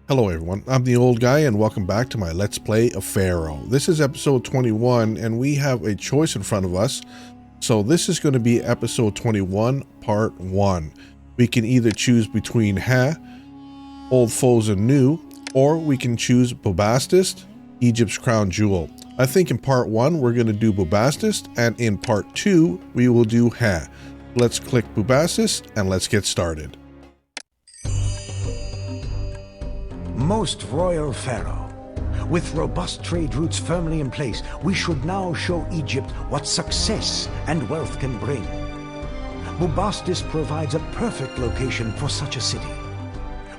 Hello everyone, I'm the old guy and welcome back to my Let's Play of Pharaoh. This is episode 21 and we have a choice in front of us. So this is going to be episode 21 part 1. We can either choose between Old Foes and New, or we can choose Bubastis, Egypt's crown jewel. I think in part 1 we're going to do Bubastis, and in part 2 we will do Let's click Bubastis and let's get started. Most royal Pharaoh, with robust trade routes firmly in place, we should now show Egypt what success and wealth can bring. Bubastis provides a perfect location for such a city.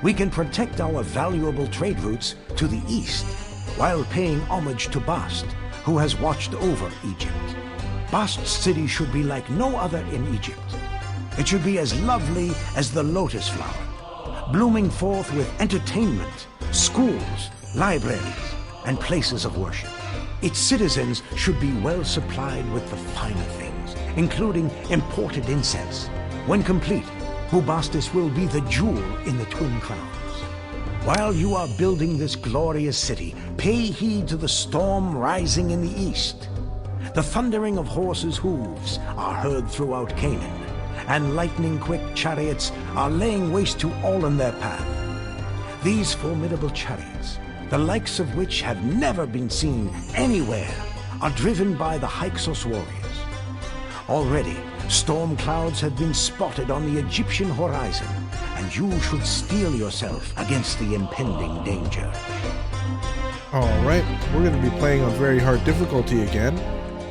We can protect our valuable trade routes to the east, while paying homage to Bast, who has watched over Egypt. Bast's city should be like no other in Egypt. It should be as lovely as the lotus flower, blooming forth with entertainment, schools, libraries, and places of worship. Its citizens should be well supplied with the finer things, including imported incense. When complete, Bubastis will be the jewel in the Twin Crowns. While you are building this glorious city, pay heed to the storm rising in the east. The thundering of horses' hooves are heard throughout Canaan, and lightning-quick chariots are laying waste to all in their path. These formidable chariots, the likes of which have never been seen anywhere, are driven by the Hyksos warriors. Already, storm clouds have been spotted on the Egyptian horizon, and you should steel yourself against the impending danger. Alright, we're going to be playing on very hard difficulty again.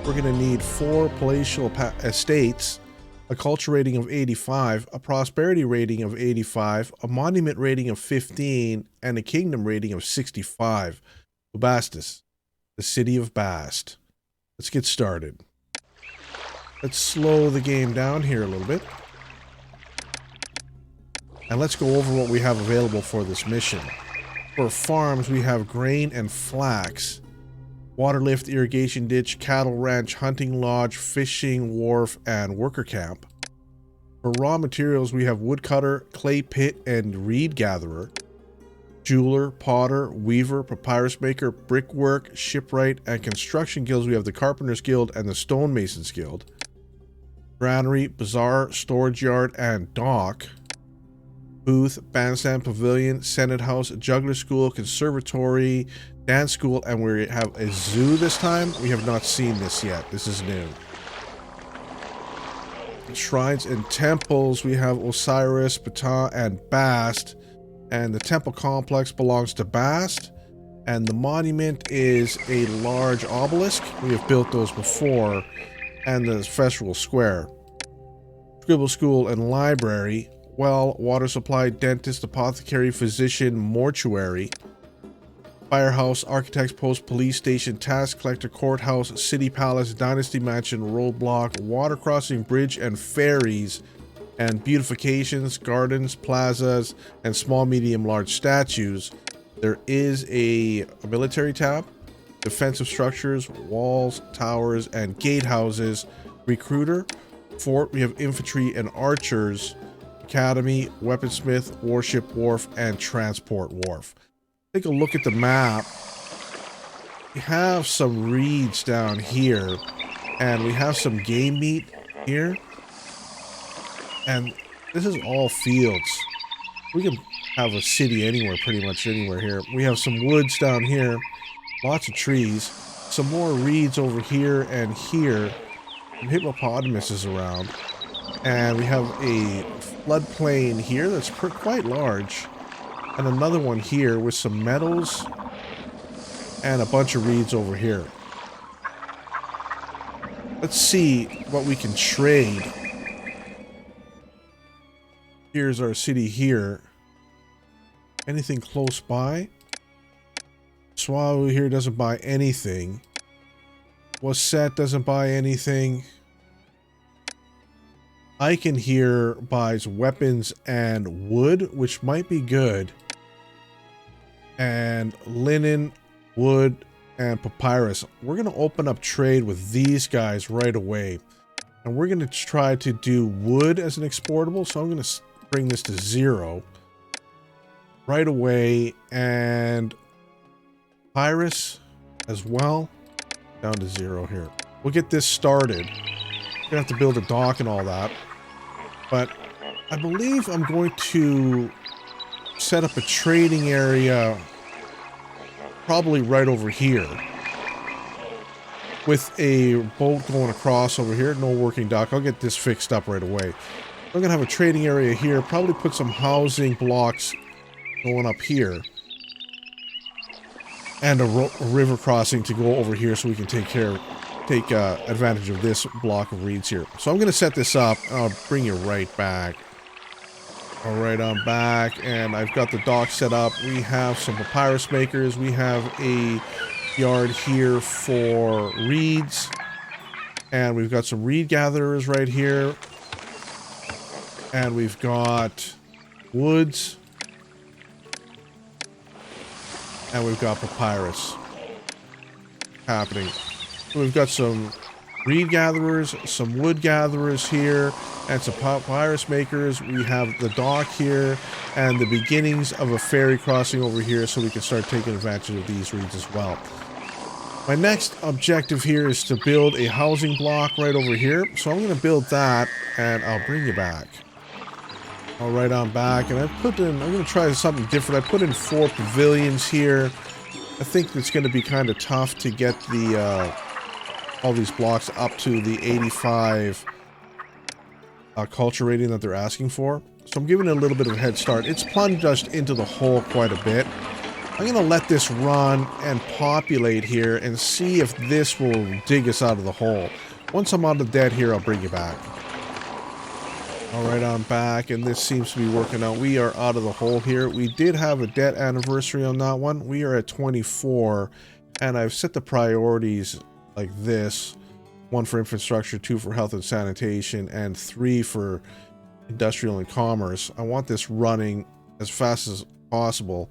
We're going to need 4 Palatial Estates, a culture rating of 85, a prosperity rating of 85, a monument rating of 15, and a kingdom rating of 65. Bubastis, the city of Bast. Let's get started. Let's slow the game down here a little bit. And let's go over what we have available for this mission. For farms, we have grain and flax, water lift, irrigation ditch, cattle ranch, hunting lodge, fishing wharf, and worker camp. For raw materials, we have woodcutter, clay pit, and reed gatherer, jeweler, potter, weaver, papyrus maker, brickwork, shipwright, and construction guilds. We have the Carpenters Guild and the Stonemasons Guild. Granary, bazaar, storage yard, and dock. Booth, bandstand, pavilion, senate house, juggler school, conservatory, dance school, and we have a zoo this time. We have not seen this yet. This is new. Shrines and temples, we have Osiris, Ptah, and Bast, and the temple complex belongs to Bast, and the monument is a large obelisk. We have built those before, and the festival square. Scribble school and library, well, water supply, dentist, apothecary, physician, mortuary. Firehouse, architect's post, police station, tax collector, courthouse, city palace, dynasty mansion, roadblock, water crossing, bridge, and ferries, and beautifications, gardens, plazas, and small, medium, large statues. There is a military tab, defensive structures, walls, towers, and gatehouses, recruiter, fort, we have infantry and archers, academy, weaponsmith, warship wharf, and transport wharf. Take a look at the map. We have some reeds down here, and we have some game meat here, and this is all fields. We can have a city anywhere, pretty much anywhere here. We have some woods down here, lots of trees, some more reeds over here and here, some hippopotamuses around, and we have a floodplain here that's quite large. And another one here with some meadows and a bunch of reeds over here. Let's see what we can trade. Here's our city here. Anything close by? Swallow here doesn't buy anything. Waset doesn't buy anything. Icon here buys weapons and wood, which might be good. And linen, wood, and papyrus. We're going to open up trade with these guys right away. And we're going to try to do wood as an exportable. So I'm going to bring this to 0. right away, and Pyrus as well. Down to 0 here. We'll get this started. We're gonna have to build a dock and all that. But I believe I'm going to set up a trading area probably right over here. With a boat going across over here. No working dock. I'll get this fixed up right away. I'm gonna have a trading area here. Probably put some housing blocks going up here. And a river crossing to go over here so we can take advantage of this block of reeds here. So I'm going to set this up. I'll bring you right back. All right, I'm back, and I've got the dock set up. We have some papyrus makers. We have a yard here for reeds. And we've got some reed gatherers right here. And we've got woods. And we've got papyrus happening. So we've got some reed gatherers, some wood gatherers here, and some papyrus makers. We have the dock here, and the beginnings of a ferry crossing over here, so we can start taking advantage of these reeds as well. My next objective here is to build a housing block right over here. So I'm going to build that, and I'll bring you back. All right, I'm back, and I'm going to try something different. I put in 4 pavilions here. I think it's going to be kind of tough to get the all these blocks up to the 85 culture rating that they're asking for. So I'm giving it a little bit of a head start. It's plunged into the hole quite a bit. I'm going to let this run and populate here and see if this will dig us out of the hole. Once I'm out of debt here, I'll bring you back. Alright, I'm back, and this seems to be working out. We are out of the hole here. We did have a debt anniversary on that one. We are at 24, and I've set the priorities like this. 1 for infrastructure, 2 for health and sanitation, and 3 for industrial and commerce. I want this running as fast as possible.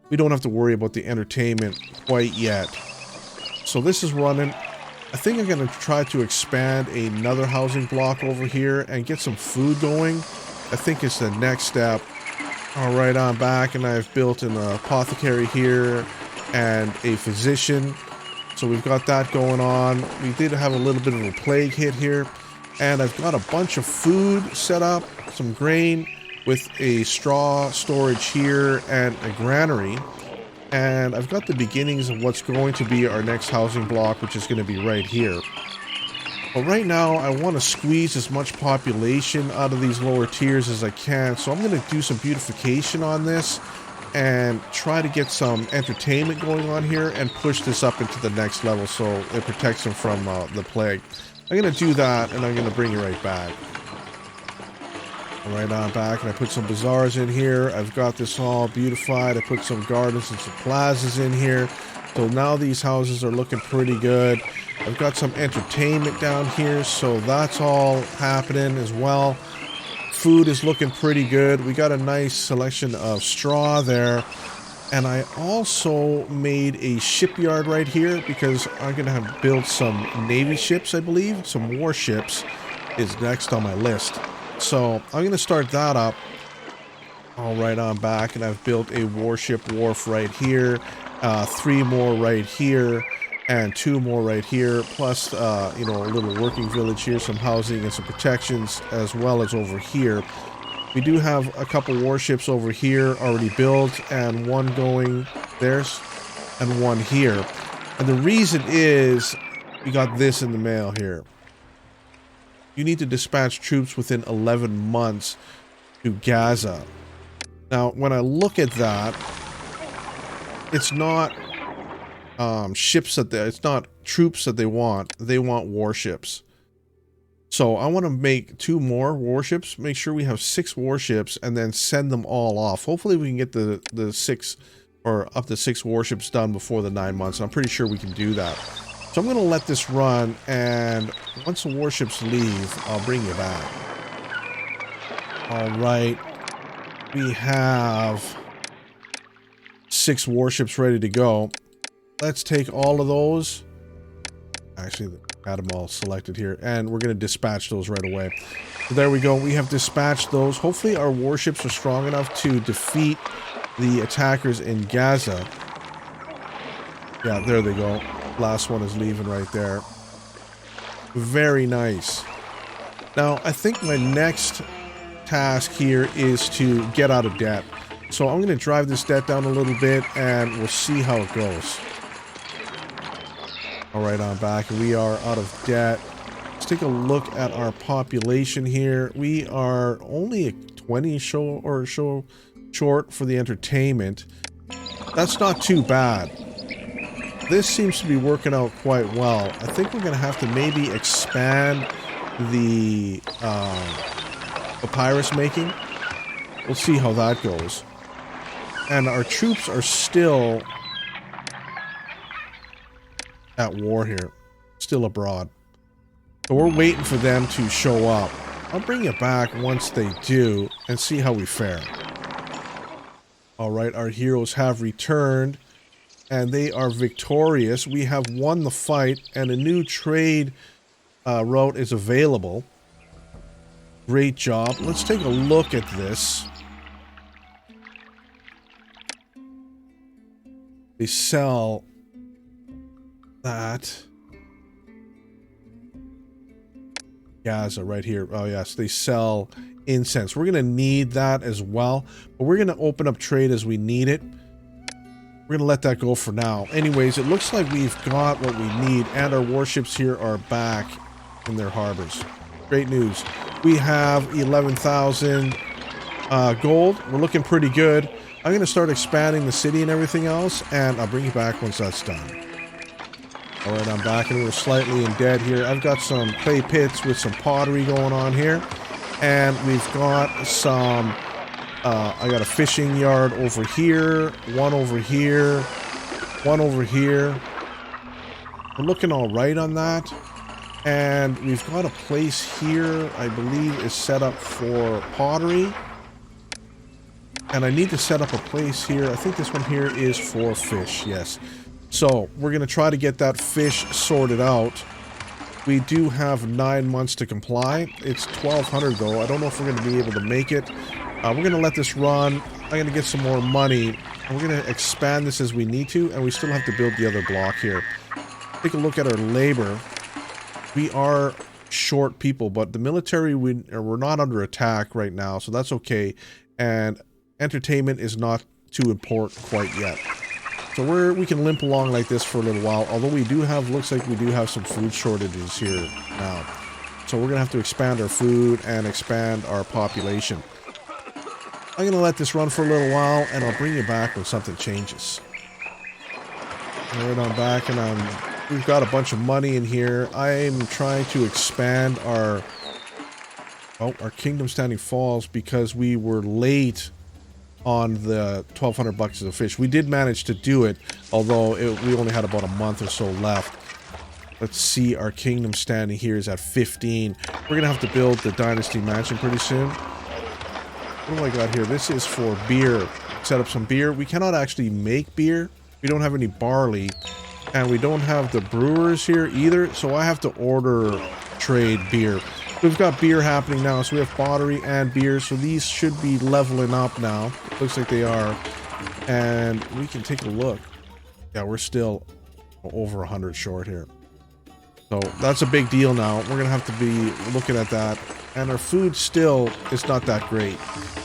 We don't have to worry about the entertainment quite yet. So this is running. I think I'm going to try to expand another housing block over here and get some food going. I think it's the next step. All right, I'm back, and I've built an apothecary here and a physician. So we've got that going on. We did have a little bit of a plague hit here. And I've got a bunch of food set up, some grain with a straw storage here and a granary. And I've got the beginnings of what's going to be our next housing block, which is going to be right here. But right now, I want to squeeze as much population out of these lower tiers as I can. So I'm going to do some beautification on this and try to get some entertainment going on here and push this up into the next level so it protects them from the plague. I'm going to do that, and I'm going to bring you right back. All right, I'm back, and I put some bazaars in here. I've got this all beautified. I put some gardens and some plazas in here. So now these houses are looking pretty good. I've got some entertainment down here, so that's all happening as well. Food is looking pretty good. We got a nice selection of straw there. And I also made a shipyard right here because I'm going to have built some Navy ships, I believe. Some warships is next on my list. So I'm going to start that up. All right, I'm back, and I've built a warship wharf right here. 3 more right here, and 2 more right here. Plus, you know, a little working village here, some housing and some protections, as well as over here. We do have a couple warships over here already built, and 1 going there, and 1 here. And the reason is we got this in the mail here. You need to dispatch troops within 11 months to Gaza. Now, when I look at that, it's not ships that it's not troops that they want warships. So I want to make 2 more warships, make sure we have 6 warships, and then send them all off. Hopefully we can get the 6 or up to 6 warships done before the 9 months. I'm pretty sure we can do that. So I'm going to let this run, and once the warships leave, I'll bring you back. All right. We have 6 warships ready to go. Let's take all of those. Actually, I had them all selected here, and we're going to dispatch those right away. So there we go. We have dispatched those. Hopefully our warships are strong enough to defeat the attackers in Gaza. Yeah, there they go. Last one is leaving right there. Very nice. Now, I think my next task here is to get out of debt. So I'm going to drive this debt down a little bit and we'll see how it goes. All right, I'm back. We are out of debt. Let's take a look at our population here. We are only a 20 show short for the entertainment. That's not too bad. This seems to be working out quite well. I think we're going to have to maybe expand the papyrus making. We'll see how that goes. And our troops are still at war here. Still abroad. So we're waiting for them to show up. I'll bring it back once they do and see how we fare. Alright, our heroes have returned. And they are victorious. We have won the fight. And a new trade route is available. Great job. Let's take a look at this. They sell that. Gaza right here. Oh yes, they sell incense. We're going to need that as well. But we're going to open up trade as we need it. We're going to let that go for now. Anyways, it looks like we've got what we need. And our warships here are back in their harbors. Great news. We have 11,000 gold. We're looking pretty good. I'm going to start expanding the city and everything else. And I'll bring you back once that's done. Alright, I'm back and we're slightly in debt here. I've got some clay pits with some pottery going on here. And we've got some... I got a fishing yard over here. One over here. One over here. We're looking alright on that. And we've got a place here, I believe, is set up for pottery. And I need to set up a place here. I think this one here is for fish, yes. So, we're going to try to get that fish sorted out. We do have 9 months to comply. It's 1,200 though. I don't know if we're going to be able to make it. We're going to let this run. I'm going to get some more money. And we're going to expand this as we need to. And we still have to build the other block here. Take a look at our labor. We are short people, but the military, we're not under attack right now. So that's okay. And entertainment is not too important quite yet. So we can limp along like this for a little while, although we do have, looks like we do have some food shortages here now. So we're going to have to expand our food and expand our population. I'm going to let this run for a little while, and I'll bring you back when something changes. Alright, I'm back, and we've got a bunch of money in here. I'm trying to expand our Kingdom Standing Falls because we were late on the 1,200 bucks of fish. We did manage to do it, although we only had about a month or so left. Let's see, our kingdom standing here is at 15. We're gonna have to build the Dynasty Mansion pretty soon. What do I got here? This is for beer. Set up some beer. We cannot actually make beer. We don't have any barley, and we don't have the brewers here either, so I have to order trade beer. We've got beer happening now, so we have pottery and beer, so these should be leveling up now. It looks like they are. And we can take a look. Yeah, we're still over 100 short here. So that's a big deal now. We're going to have to be looking at that. And our food still is not that great.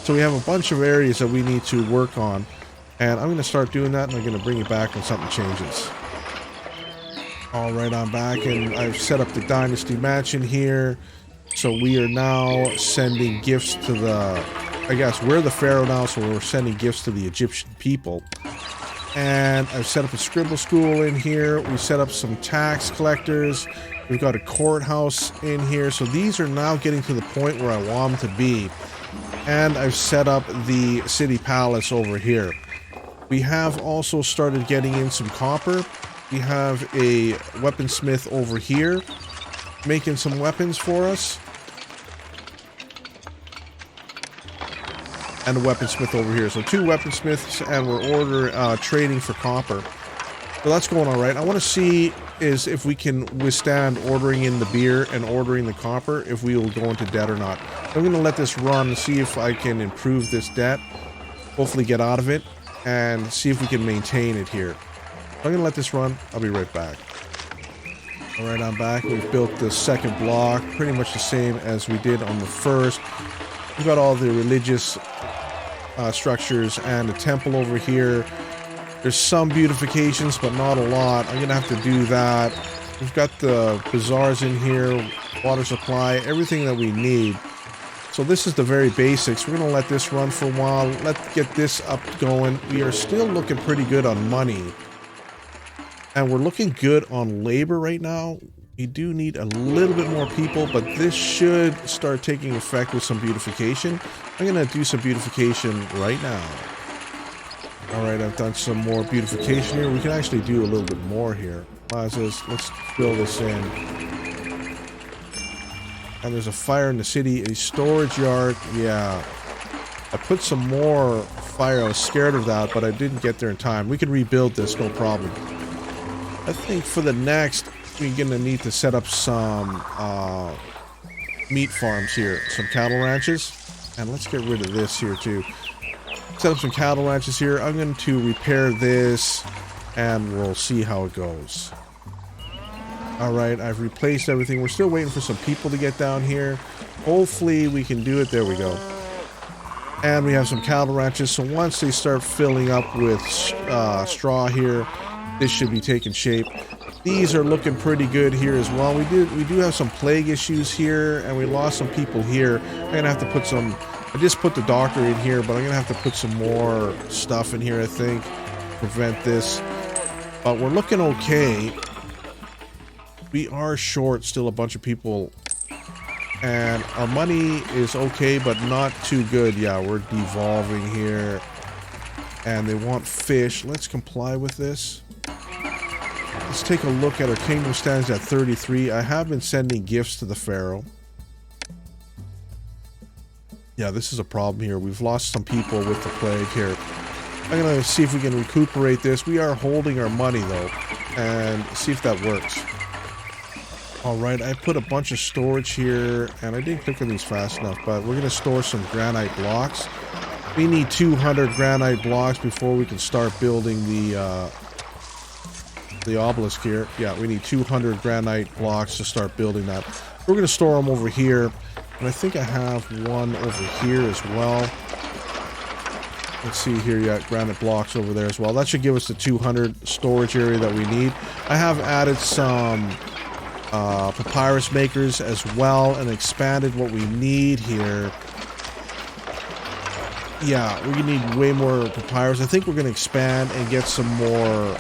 So we have a bunch of areas that we need to work on. And I'm going to start doing that, and I'm going to bring you back when something changes. Alright, I'm back, and I've set up the Dynasty Mansion here. So we are now sending gifts to the... I guess we're the Pharaoh now, so we're sending gifts to the Egyptian people. And I've set up a scribble school in here. We set up some tax collectors. We've got a courthouse in here. So these are now getting to the point where I want them to be. And I've set up the city palace over here. We have also started getting in some copper. We have a weaponsmith over here making some weapons for us. And a weaponsmith over here. So 2 weaponsmiths, and we're trading for copper. So that's going all right. I want to see is if we can withstand ordering in the beer and ordering the copper, if we will go into debt or not. I'm going to let this run and see if I can improve this debt. Hopefully get out of it. and see if we can maintain it here. I'm going to let this run. I'll be right back. All right, I'm back. We've built the second block, pretty much the same as we did on the first. We've got all the religious structures and a temple over here. There's some beautifications, but not a lot. I'm going to have to do that. We've got the bazaars in here, water supply, everything that we need. So this is the very basics. We're going to let this run for a while. Let's get this up going. We are still looking pretty good on money. And we're looking good on labor right now. We do need a little bit more people, but this should start taking effect with some beautification. I'm going to do some beautification right now. All right, I've done some more beautification here. We can actually do a little bit more here. Let's fill this in. And there's a fire in the city, a storage yard. Yeah, I put some more fire. I was scared of that, but I didn't get there in time. We can rebuild this, no problem. I think for the next, we're going to need to set up some meat farms here, some cattle ranches. And let's get rid of this here too. Set up some cattle ranches here. I'm going to repair this and we'll see how it goes. All right, I've replaced everything. We're still waiting for some people to get down here. Hopefully we can do it. There we go. And we have some cattle ranches. So once they start filling up with straw here, this should be taking shape. These are looking pretty good here as well. We do have some plague issues here, and we lost some people here. I'm gonna have to put some. I just put the doctor in here, but I'm gonna have to put some more stuff in here, I think, prevent this. But we're looking okay. We are short still a bunch of people, and our money is okay, but not too good. Yeah, we're devolving here, and they want fish. Let's comply with this. Let's take a look at our kingdom stands at 33. I have been sending gifts to the Pharaoh. Yeah, this is a problem here. We've lost some people with the plague here. I'm going to see if we can recuperate this. We are holding our money, though, and see if that works. All right, I put a bunch of storage here, and I didn't click on these fast enough, but we're going to store some granite blocks. We need 200 granite blocks before we can start building the obelisk here. Yeah, we need 200 granite blocks to start building that. We're going to store them over here, and I think I have one over here as well. Let's see here, yeah, granite blocks over there as well. That should give us the 200 storage area that we need. I have added some papyrus makers as well and expanded what we need here. Yeah, we need way more papyrus. I think we're going to expand and get some more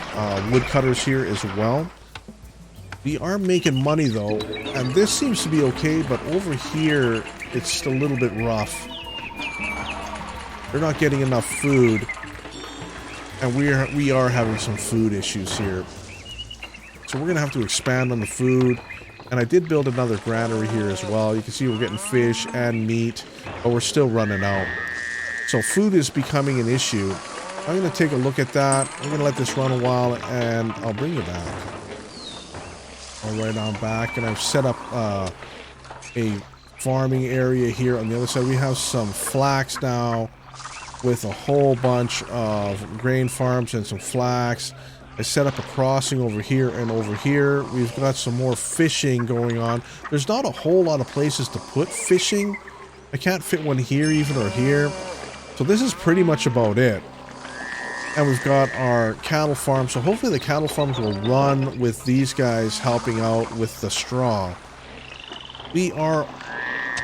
woodcutters here as well. We are making money though, and this seems to be okay, but over here it's a little bit rough. They're not getting enough food, and we are having some food issues here. So we're going to have to expand on the food. And I did build another granary here as well. You can see we're getting fish and meat, but we're still running out. So food is becoming an issue. I'm going to take a look at that. I'm going to let this run a while, and I'll bring you back. All right, I'm back, and I've set up a farming area here on the other side. We have some flax now with a whole bunch of grain farms and some flax. I set up a crossing over here and over here. We've got some more fishing going on. There's not a whole lot of places to put fishing. I can't fit one here even or here. So this is pretty much about it. And we've got our cattle farm. So hopefully the cattle farms will run with these guys helping out with the straw. We are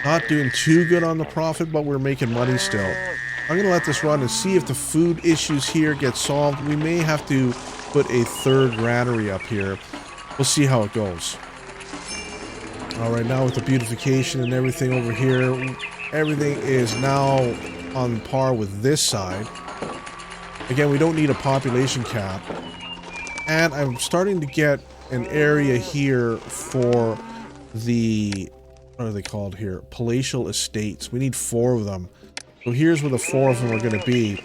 not doing too good on the profit, but we're making money still. I'm going to let this run and see if the food issues here get solved. We may have to put a third granary up here. We'll see how it goes. All right, now with the beautification and everything over here, everything is now on par with this side. Again, we don't need a population cap. And I'm starting to get an area here for the, what are they called here? Palatial Estates. We need 4 of them. So here's where the 4 of them are going to be.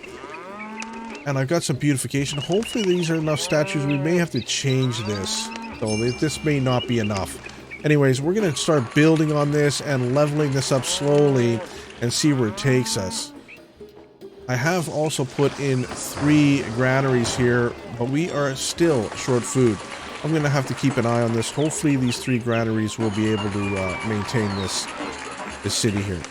And I've got some beautification. Hopefully these are enough statues. We may have to change this, though. This may not be enough. Anyways, we're going to start building on this and leveling this up slowly and see where it takes us. I have also put in 3 granaries here, but we are still short food. I'm going to have to keep an eye on this. Hopefully these 3 granaries will be able to maintain this city here.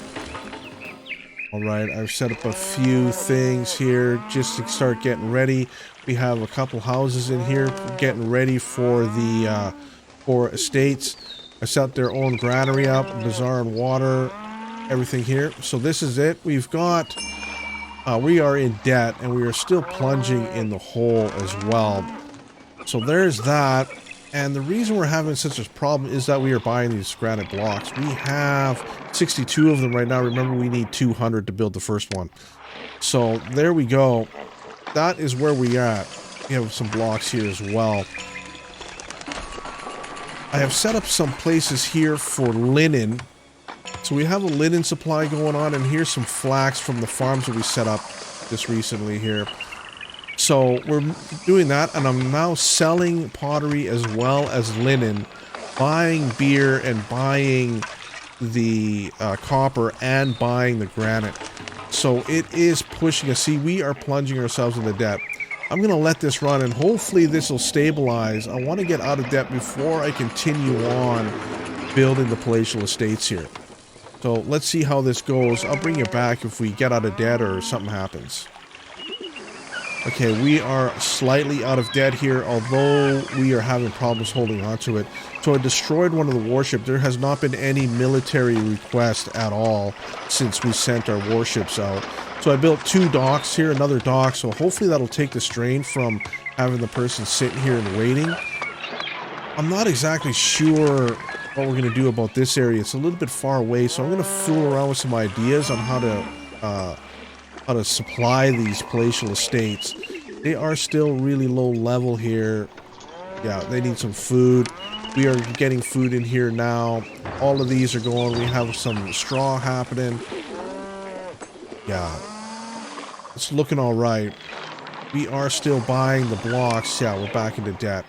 Alright, I've set up a few things here just to start getting ready. We have a couple houses in here getting ready for the for estates. I set their own granary up, bazaar and water, everything here. So this is it. We've got, we are in debt and we are still plunging in the hole as well. So there's that. And the reason we're having such a problem is that we are buying these granite blocks. We have 62 of them right now. Remember, we need 200 to build the first one. So there we go. That is where we are at. We have some blocks here as well. I have set up some places here for linen. So we have a linen supply going on, and here's some flax from the farms that we set up just recently here. So we're doing that, and I'm now selling pottery as well as linen, buying beer and buying the copper and buying the granite. So it is pushing us. See, we are plunging ourselves into debt. I'm going to let this run, and hopefully this will stabilize. I want to get out of debt before I continue on building the Palatial Estates here. So let's see how this goes. I'll bring you back if we get out of debt or something happens. Okay, we are slightly out of debt here, although we are having problems holding on to it. So I destroyed one of the warships. There has not been any military request at all since we sent our warships out. So I built 2 docks here, another dock, so hopefully that'll take the strain from having the person sitting here and waiting. I'm not exactly sure what we're going to do about this area. It's a little bit far away, so I'm going to fool around with some ideas on how to supply these palatial estates. They are still really low level here. Yeah, they need some food. We are getting food in here now. All of these are going. We have some straw happening. Yeah, it's looking all right. We are still buying the blocks. Yeah, we're back into debt.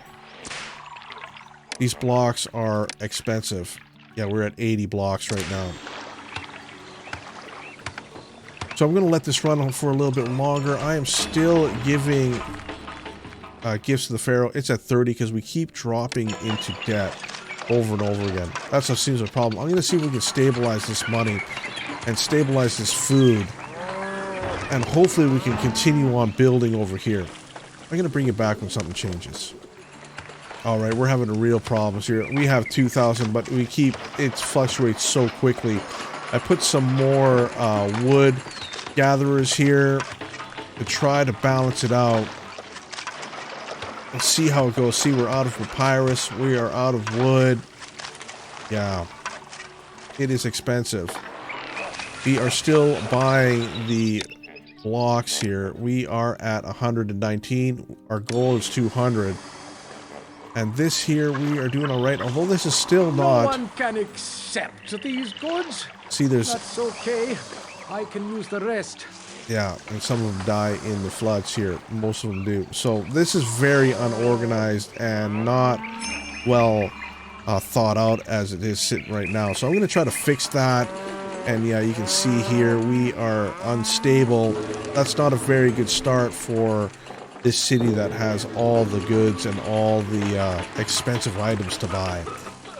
These blocks are expensive. Yeah, we're at 80 blocks right now. So I'm going to let this run for a little bit longer. I am still giving gifts to the Pharaoh. It's at 30 because we keep dropping into debt over and over again. That's what seems a problem. I'm going to see if we can stabilize this money and stabilize this food. And hopefully we can continue on building over here. I'm going to bring it back when something changes. Alright, we're having real problems here. We have 2,000, but we keep, it fluctuates so quickly. I put some more wood gatherers here to try to balance it out. Let's see how it goes. See, we're out of papyrus. We are out of wood. Yeah. It is expensive. We are still buying the blocks here. We are at 119. Our goal is 200. And this here, we are doing all right. Although this is still not... No one can accept these goods. See, there's... That's okay. I can use the rest. Yeah, and some of them die in the floods here. Most of them do. So this is very unorganized and not well thought out as it is sitting right now. So I'm going to try to fix that. And yeah, you can see here we are unstable. That's not a very good start for this city that has all the goods and all the expensive items to buy.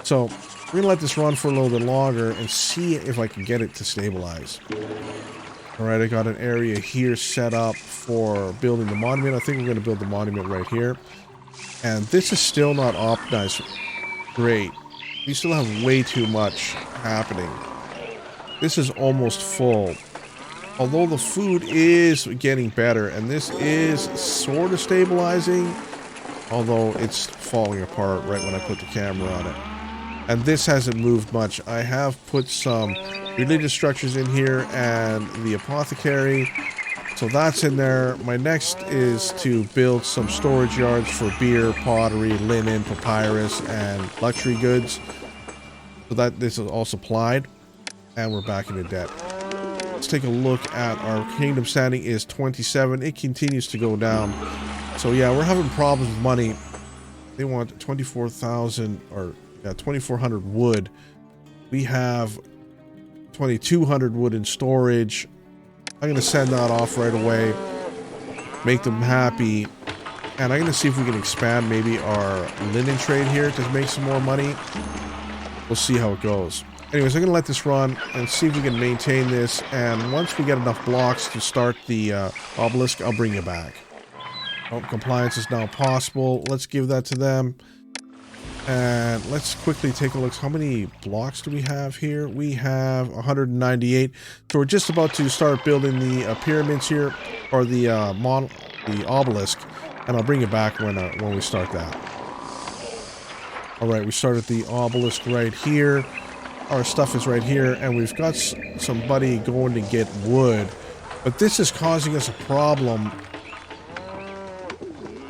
So we're going to let this run for a little bit longer and see if I can get it to stabilize. Alright, I got an area here set up for building the monument. I think we're going to build the monument right here. And this is still not optimized. Great. We still have way too much happening. This is almost full. Although the food is getting better, and this is sort of stabilizing, although it's falling apart right when I put the camera on it. And this hasn't moved much. I have put some religious structures in here and the apothecary. So that's in there. My next is to build some storage yards for beer, pottery, linen, papyrus, and luxury goods. So that this is all supplied. And we're back into debt. Let's take a look at our kingdom standing is 27. It continues to go down. So yeah, we're having problems with money. They want 24,000 or yeah, 2,400 wood. We have 2,200 wood in storage. I'm going to send that off right away. Make them happy. And I'm going to see if we can expand maybe our linen trade here to make some more money. We'll see how it goes. Anyways, I'm going to let this run and see if we can maintain this. And once we get enough blocks to start the obelisk, I'll bring you back. Oh, compliance is now possible. Let's give that to them. And let's quickly take a look. How many blocks do we have here? We have 198. So we're just about to start building the pyramids here, or the obelisk. And I'll bring it back when we start that. All right, we started the obelisk right here. Our stuff is right here, and we've got somebody going to get wood. But this is causing us a problem.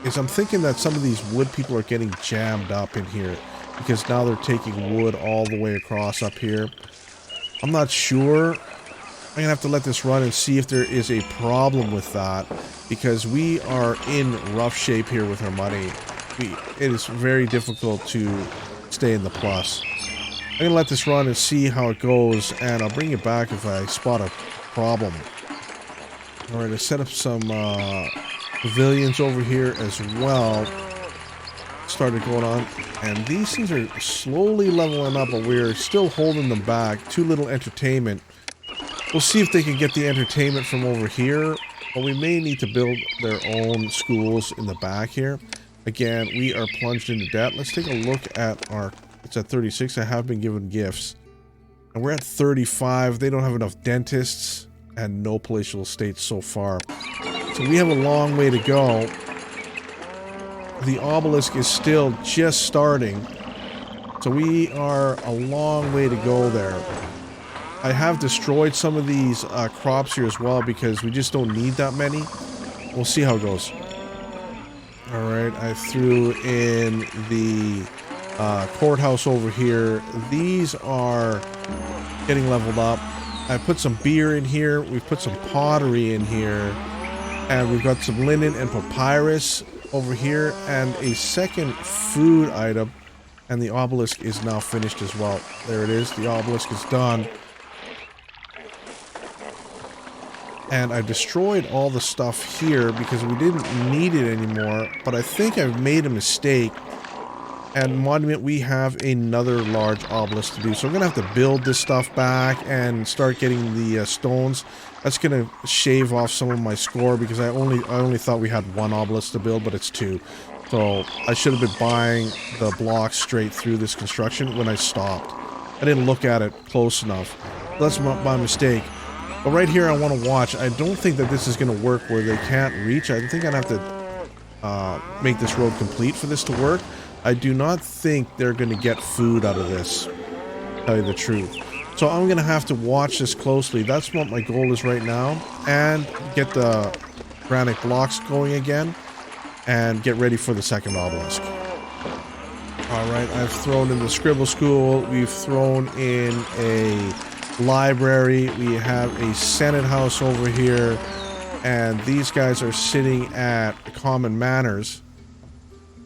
Is I'm thinking that some of these wood people are getting jammed up in here because now they're taking wood all the way across up here. I'm not sure. I'm gonna have to let this run and see if there is a problem with that, because we are in rough shape here with our money. It is very difficult to stay in the plus. I'm gonna let this run and see how it goes, and I'll bring it back if I spot a problem. All right, I set up some pavilions over here as well. Started going on, and these things are slowly leveling up, but we're still holding them back. Too little entertainment. We'll see if they can get the entertainment from over here, but we may need to build their own schools in the back here. Again, we are plunged into debt. Let's take a look at our... It's at 36. I have been given gifts, and we're at 35. They don't have enough dentists and no palatial estates so far. So we have a long way to go. The obelisk is still just starting. So we are a long way to go there. I have destroyed some of these crops here as well because we just don't need that many. We'll see how it goes. Alright, I threw in the courthouse over here. These are getting leveled up. I put some beer in here. We've put some pottery in here. And we've got some linen and papyrus over here, and a second food item, and the obelisk is now finished as well. There it is. The obelisk is done. And I destroyed all the stuff here because we didn't need it anymore, but I think I've made a mistake. And monument, we have another large obelisk to do, so I'm gonna have to build this stuff back and start getting the stones. That's gonna shave off some of my score because I only thought we had one obelisk to build, but it's two. So I should have been buying the blocks straight through this construction when I stopped. I didn't look at it close enough. That's my mistake. But right here, I want to watch. I don't think that this is gonna work where they can't reach. I think I'd have to make this road complete for this to work. I do not think they're going to get food out of this, to tell you the truth. So I'm going to have to watch this closely. That's what my goal is right now. And get the granite blocks going again. And get ready for the second obelisk. Alright, I've thrown in the scribble school. We've thrown in a library. We have a senate house over here. And these guys are sitting at common manners.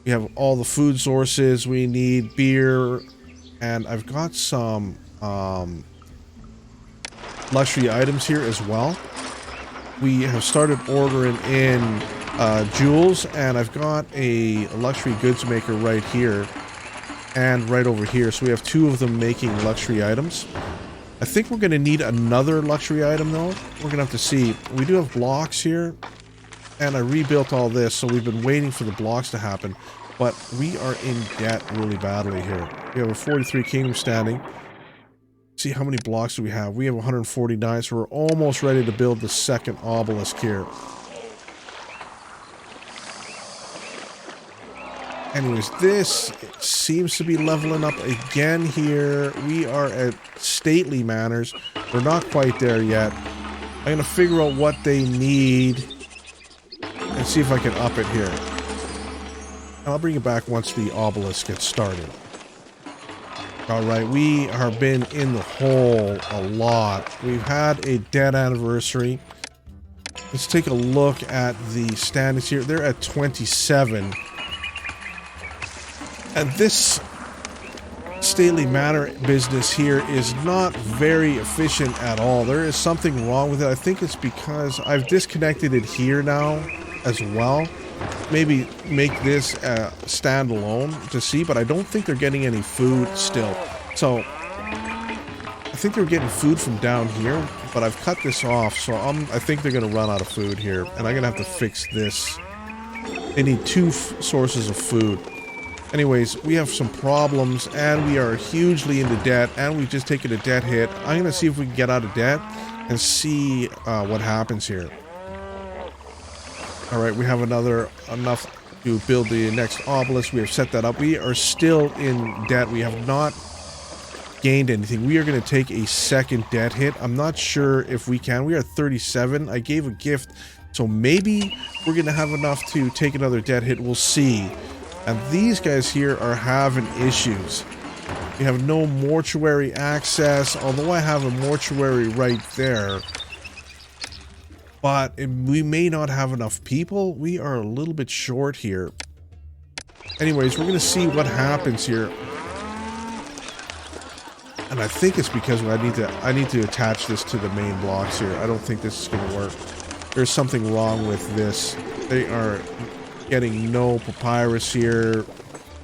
We have all the food sources we need, beer, and I've got some luxury items here as well. We have started ordering in jewels, and I've got a luxury goods maker right here and right over here. So we have two of them making luxury items. I think we're going to need another luxury item though. We're going to have to see. We do have blocks here. And I rebuilt all this, so we've been waiting for the blocks to happen. But we are in debt really badly here. We have a 43 kingdom standing. See, how many blocks do we have? We have 149, so we're almost ready to build the second obelisk here. Anyways, this seems to be leveling up again here. We are at stately manners. We're not quite there yet. I'm going to figure out what they need and see if I can up it here. I'll bring it back once the obelisk gets started. Alright, we have been in the hole a lot. We've had a dead anniversary. Let's take a look at the standings here. They're at 27. And this Stately Manor business here is not very efficient at all. There is something wrong with it. I think it's because I've disconnected it here now as well. Maybe make this standalone to see, but I don't think they're getting any food still. So I think they're getting food from down here, but I've cut this off, so I think they're going to run out of food here, and I'm going to have to fix this. They need two sources of food. Anyways, we have some problems, and we are hugely into debt, and we've just taken a debt hit. I'm going to see if we can get out of debt and see what happens here. Alright, we have enough to build the next obelisk. We have set that up. We are still in debt. We have not gained anything. We are going to take a second debt hit. I'm not sure if we can. We are 37. I gave a gift, so maybe we're going to have enough to take another debt hit. We'll see. And these guys here are having issues. We have no mortuary access, although I have a mortuary right there. But we may not have enough people. We are a little bit short here. Anyways, we're going to see what happens here. And I think it's because I need to attach this to the main blocks here. I don't think this is going to work. There's something wrong with this. They are getting no papyrus here.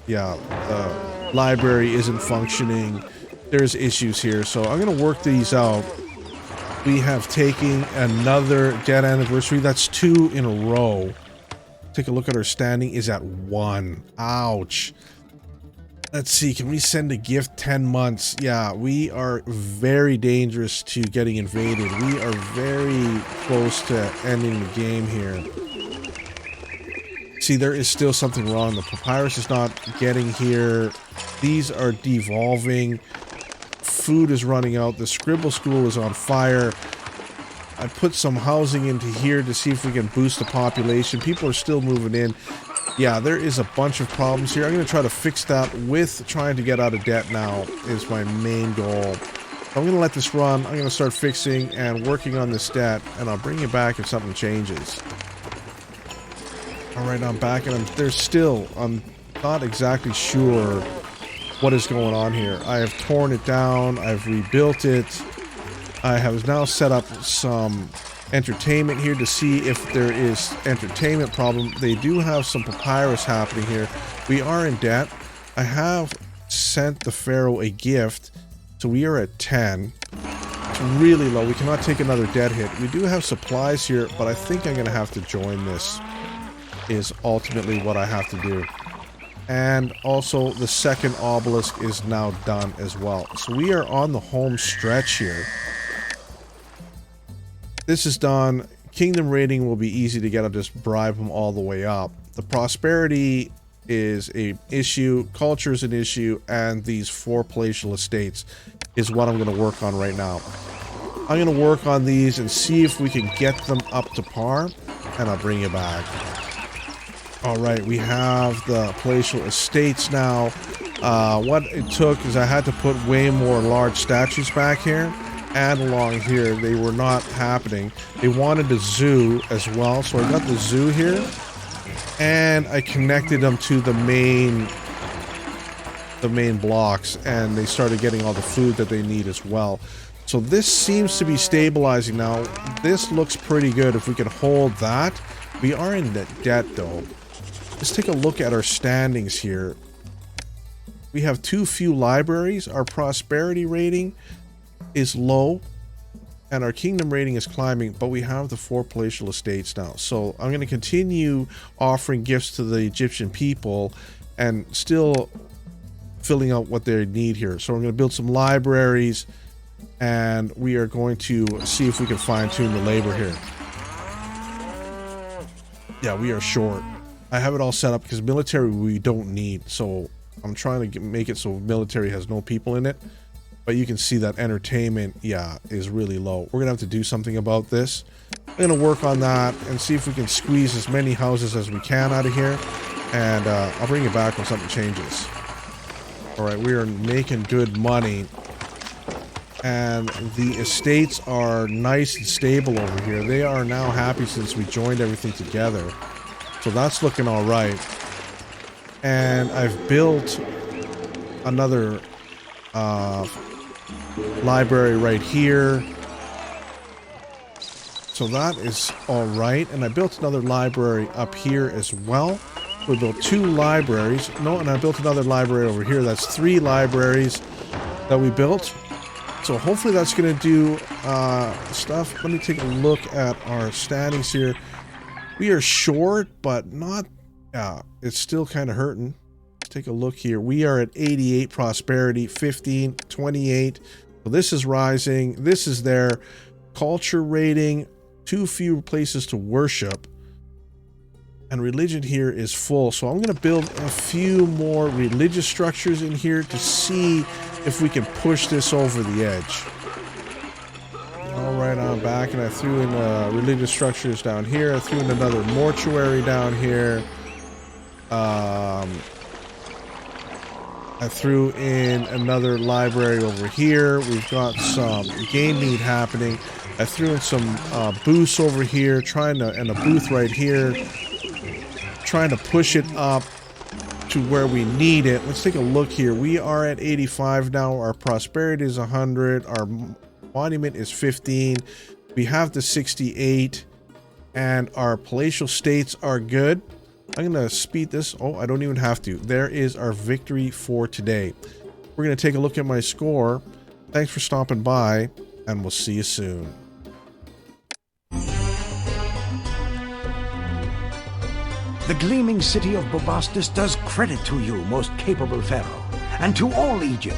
Yeah, the library isn't functioning. There's issues here, so I'm going to work these out. We have taken another dead anniversary. That's 2 in a row. Take a look at our standing is at 1. Ouch. Let's see, can we send a gift 10 months? Yeah, we are very dangerous to getting invaded. We are very close to ending the game here. See, there is still something wrong. The papyrus is not getting here. These are devolving. Food is running out. The scribble school is on fire. I put some housing into here to see if we can boost the population. People are still moving in. Yeah, there is a bunch of problems here. I'm going to try to fix that with trying to get out of debt now is my main goal. I'm going to let this run. I'm going to start fixing and working on this debt, and I'll bring you back if something changes. Alright, I'm back, and I'm not exactly sure what is going on here. I have torn it down. I've rebuilt it. I have now set up some entertainment here to see if there is entertainment problem. They do have some papyrus happening here. We are in debt. I have sent the Pharaoh a gift, so we are at 10. It's really low. We cannot take another debt hit. We do have supplies here, but I think I'm going to have to join this is ultimately what I have to do. And also the second obelisk is now done as well. So we are on the home stretch here. This is done. Kingdom rating will be easy to get. I'll just bribe them all the way up. The prosperity is an issue. Culture is an issue. And these 4 palatial estates is what I'm going to work on right now. I'm going to work on these and see if we can get them up to par. And I'll bring you back. Alright, we have the Palatial Estates now. What it took is I had to put way more large statues back here and along here. They were not happening. They wanted a zoo as well, so I got the zoo here and I connected them to the main blocks, and they started getting all the food that they need as well. So this seems to be stabilizing now. This looks pretty good if we can hold that. We are in debt though. Let's take a look at our standings here. We have too few libraries. Our prosperity rating is low. And our kingdom rating is climbing. But we have the 4 palatial estates now. So I'm going to continue offering gifts to the Egyptian people. And still filling out what they need here. So we're going to build some libraries. And we are going to see if we can fine tune the labor here. Yeah, we are short. I have it all set up because military we don't need, so I'm trying to make it so military has no people in it. But you can see that entertainment, yeah, is really low. We're gonna have to do something about this. I'm gonna work on that and see if we can squeeze as many houses as we can out of here, and I'll bring you back when something changes. All right, we are making good money, and the estates are nice and stable over here. They are now happy since we joined everything together. So that's looking all right. And I've built another library right here. So that is all right. And I built another library up here as well. We built 2 libraries. No, and I built another library over here. That's 3 libraries that we built. So hopefully that's going to do stuff. Let me take a look at our standings here. We are short, but not... it's still kind of hurting. Let's take a look here. We are at 88 prosperity, 15, 28. So this is rising. This is there. Culture rating, too few places to worship. And religion here is full. So I'm going to build a few more religious structures in here to see if we can push this over the edge. All right, I'm back, and I threw in religious structures down here. I threw in another mortuary down here. I threw in another library over here. We've got some game meat happening. I threw in some booths over here, and a booth right here, trying to push it up to where we need it. Let's take a look here. We are at 85 now. Our prosperity is 100. Our monument is 15. We have the 68, and our palatial estates are good. I'm going to speed this. Oh, I don't even have to. There is our victory for today. We're going to take a look at my score. Thanks for stopping by, and we'll see you soon. The gleaming city of Bubastis does credit to you, most capable Pharaoh, and to all Egypt.